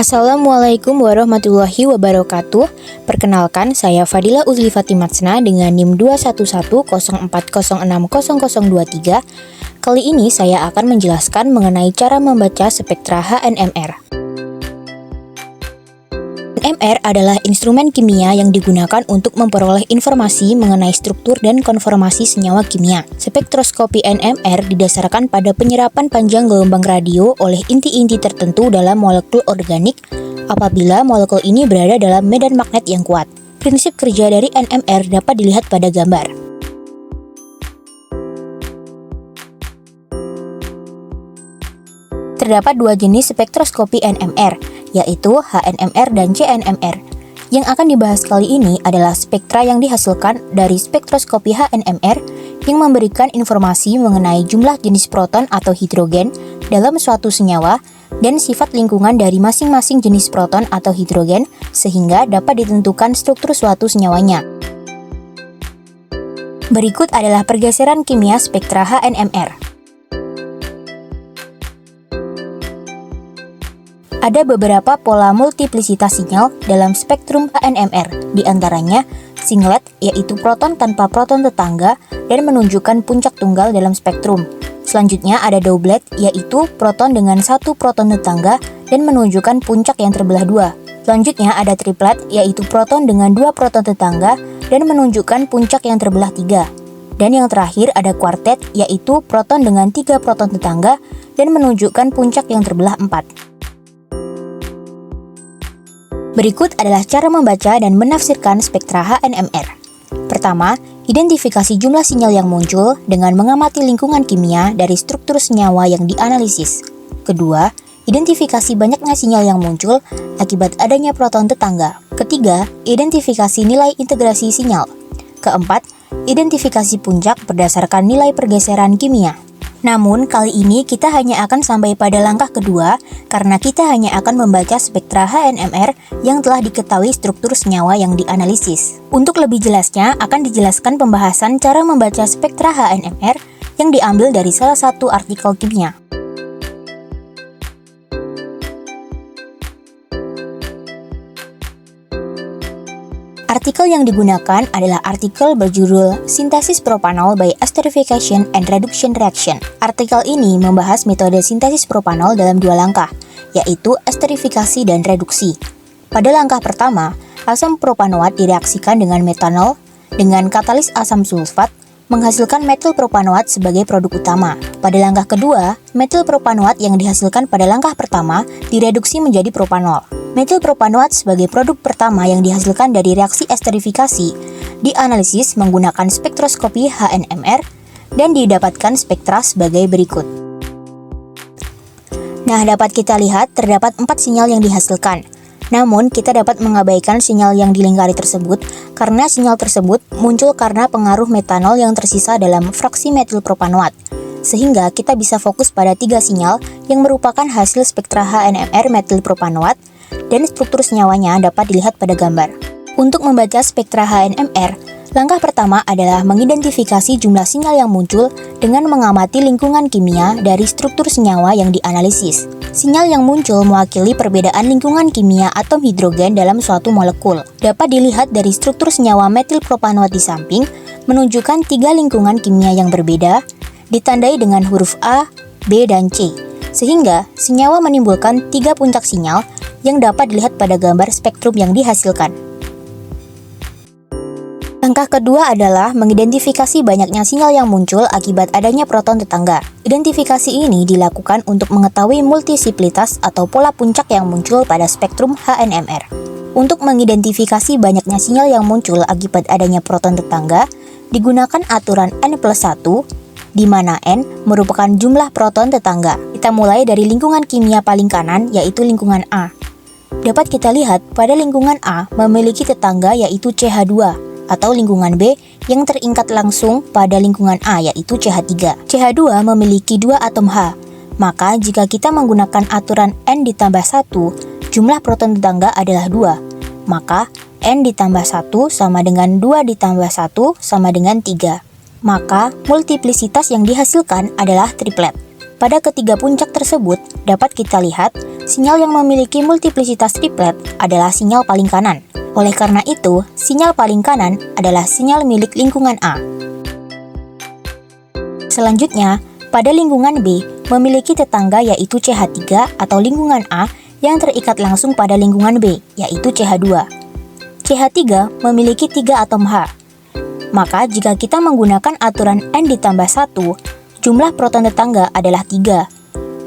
Assalamualaikum warahmatullahi wabarakatuh. Perkenalkan, saya Fadila Uzli Fatimatsna dengan NIM 21104060023. Kali ini saya akan menjelaskan mengenai cara membaca spektra HNMR. NMR adalah instrumen kimia yang digunakan untuk memperoleh informasi mengenai struktur dan konformasi senyawa kimia. Spektroskopi NMR didasarkan pada penyerapan panjang gelombang radio oleh inti-inti tertentu dalam molekul organik apabila molekul ini berada dalam medan magnet yang kuat. Prinsip kerja dari NMR dapat dilihat pada gambar. Terdapat dua jenis spektroskopi NMR, yaitu HNMR dan CNMR. Yang akan dibahas kali ini adalah spektra yang dihasilkan dari spektroskopi HNMR yang memberikan informasi mengenai jumlah jenis proton atau hidrogen dalam suatu senyawa dan sifat lingkungan dari masing-masing jenis proton atau hidrogen sehingga dapat ditentukan struktur suatu senyawanya. Berikut adalah pergeseran kimia spektra HNMR. Ada beberapa pola multiplisitas sinyal dalam spektrum HNMR, di antaranya singlet, yaitu proton tanpa proton tetangga dan menunjukkan puncak tunggal dalam spektrum. Selanjutnya ada doublet, yaitu proton dengan satu proton tetangga dan menunjukkan puncak yang terbelah dua. Selanjutnya ada triplet, yaitu proton dengan dua proton tetangga dan menunjukkan puncak yang terbelah tiga. Dan yang terakhir ada quartet, yaitu proton dengan tiga proton tetangga dan menunjukkan puncak yang terbelah empat. Berikut adalah cara membaca dan menafsirkan spektra HNMR. Pertama, identifikasi jumlah sinyal yang muncul dengan mengamati lingkungan kimia dari struktur senyawa yang dianalisis. Kedua, identifikasi banyaknya sinyal yang muncul akibat adanya proton tetangga. Ketiga, identifikasi nilai integrasi sinyal. Keempat, identifikasi puncak berdasarkan nilai pergeseran kimia. Namun, kali ini kita hanya akan sampai pada langkah kedua karena kita hanya akan membaca spektra HNMR yang telah diketahui struktur senyawa yang dianalisis. Untuk lebih jelasnya, akan dijelaskan pembahasan cara membaca spektra HNMR yang diambil dari salah satu artikel kimia. Artikel yang digunakan adalah artikel berjudul Sintesis Propanol by Esterification and Reduction Reaction. Artikel ini membahas metode sintesis propanol dalam dua langkah, yaitu esterifikasi dan reduksi. Pada langkah pertama, asam propanoat direaksikan dengan metanol dengan katalis asam sulfat menghasilkan metil propanoat sebagai produk utama. Pada langkah kedua, metil propanoat yang dihasilkan pada langkah pertama direduksi menjadi propanol. Metil propanoat sebagai produk pertama yang dihasilkan dari reaksi esterifikasi dianalisis menggunakan spektroskopi HNMR dan didapatkan spektra sebagai berikut. Nah, dapat kita lihat terdapat 4 sinyal yang dihasilkan. Namun, kita dapat mengabaikan sinyal yang dilingkari tersebut karena sinyal tersebut muncul karena pengaruh metanol yang tersisa dalam fraksi metil propanoat. Sehingga kita bisa fokus pada 3 sinyal yang merupakan hasil spektra HNMR metil propanoat dan struktur senyawanya dapat dilihat pada gambar. Untuk membaca spektra HNMR, langkah pertama adalah mengidentifikasi jumlah sinyal yang muncul dengan mengamati lingkungan kimia dari struktur senyawa yang dianalisis. Sinyal yang muncul mewakili perbedaan lingkungan kimia atom hidrogen dalam suatu molekul. Dapat dilihat dari struktur senyawa metil propanoat di samping, menunjukkan 3 lingkungan kimia yang berbeda, ditandai dengan huruf A, B, dan C. Sehingga, senyawa menimbulkan 3 puncak sinyal yang dapat dilihat pada gambar spektrum yang dihasilkan. Langkah kedua adalah mengidentifikasi banyaknya sinyal yang muncul akibat adanya proton tetangga. Identifikasi ini dilakukan untuk mengetahui multisiplitas atau pola puncak yang muncul pada spektrum HNMR. Untuk mengidentifikasi banyaknya sinyal yang muncul akibat adanya proton tetangga, digunakan aturan N+1, di mana N merupakan jumlah proton tetangga. Kita mulai dari lingkungan kimia paling kanan, yaitu lingkungan A. Dapat kita lihat pada lingkungan A memiliki tetangga yaitu CH2 atau lingkungan B yang terikat langsung pada lingkungan A yaitu CH3. CH2 memiliki 2 atom H, maka jika kita menggunakan aturan N ditambah 1, jumlah proton tetangga adalah 2, maka N ditambah 1 sama dengan 2 ditambah 1 sama dengan 3. Maka multiplisitas yang dihasilkan adalah triplet. Pada ketiga puncak tersebut, dapat kita lihat sinyal yang memiliki multiplisitas triplet adalah sinyal paling kanan. Oleh karena itu, sinyal paling kanan adalah sinyal milik lingkungan A. Selanjutnya, pada lingkungan B memiliki tetangga yaitu CH3 atau lingkungan A yang terikat langsung pada lingkungan B, yaitu CH2. CH3 memiliki 3 atom H. Maka jika kita menggunakan aturan N ditambah 1, jumlah proton tetangga adalah 3.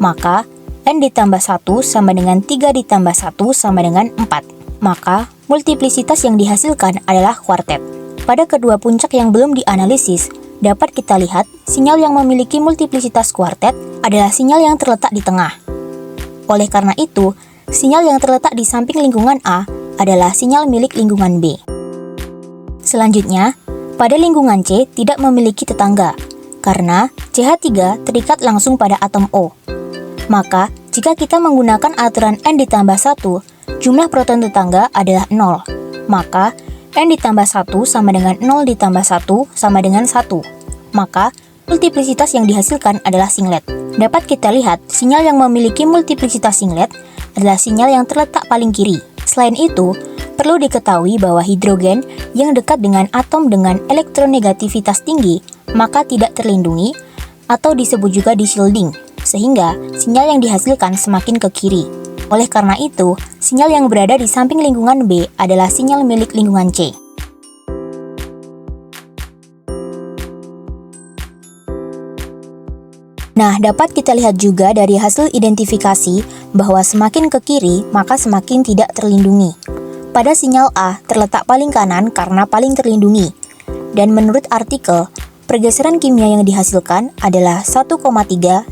Maka N ditambah 1 sama dengan 3 ditambah 1 sama dengan 4. Maka multiplisitas yang dihasilkan adalah kuartet. Pada kedua puncak yang belum dianalisis, dapat kita lihat sinyal yang memiliki multiplisitas kuartet adalah sinyal yang terletak di tengah. Oleh karena itu, sinyal yang terletak di samping lingkungan A adalah sinyal milik lingkungan B. Selanjutnya, pada lingkungan C tidak memiliki tetangga, karena CH3 terikat langsung pada atom O. Maka, jika kita menggunakan aturan N ditambah 1, jumlah proton tetangga adalah 0. Maka, N ditambah 1 sama dengan 0 ditambah 1 sama dengan 1. Maka, multiplisitas yang dihasilkan adalah singlet. Dapat kita lihat, sinyal yang memiliki multiplisitas singlet adalah sinyal yang terletak paling kiri. Selain itu, perlu diketahui bahwa hidrogen yang dekat dengan atom dengan elektronegativitas tinggi maka tidak terlindungi atau disebut juga dishielding, sehingga sinyal yang dihasilkan semakin ke kiri. Oleh karena itu, sinyal yang berada di samping lingkungan B adalah sinyal milik lingkungan C. Nah, dapat kita lihat juga dari hasil identifikasi bahwa semakin ke kiri, maka semakin tidak terlindungi. Pada sinyal A terletak paling kanan karena paling terlindungi. Dan menurut artikel, pergeseran kimia yang dihasilkan adalah 1,3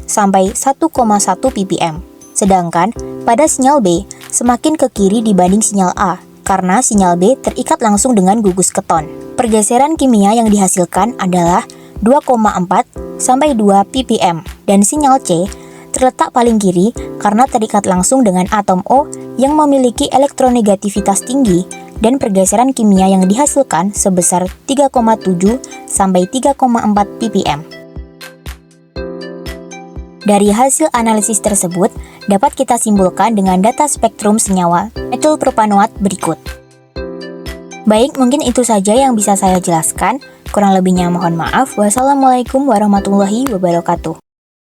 sampai 1,1 ppm. Sedangkan pada sinyal B semakin ke kiri dibanding sinyal A karena sinyal B terikat langsung dengan gugus keton. Pergeseran kimia yang dihasilkan adalah 2,4 sampai 2 ppm dan sinyal C terletak paling kiri karena terikat langsung dengan atom O yang memiliki elektronegativitas tinggi dan pergeseran kimia yang dihasilkan sebesar 3,7 sampai 3,4 ppm. Dari hasil analisis tersebut, dapat kita simpulkan dengan data spektrum senyawa metilpropanoat berikut. Baik, mungkin itu saja yang bisa saya jelaskan. Kurang lebihnya mohon maaf. Wassalamualaikum warahmatullahi wabarakatuh.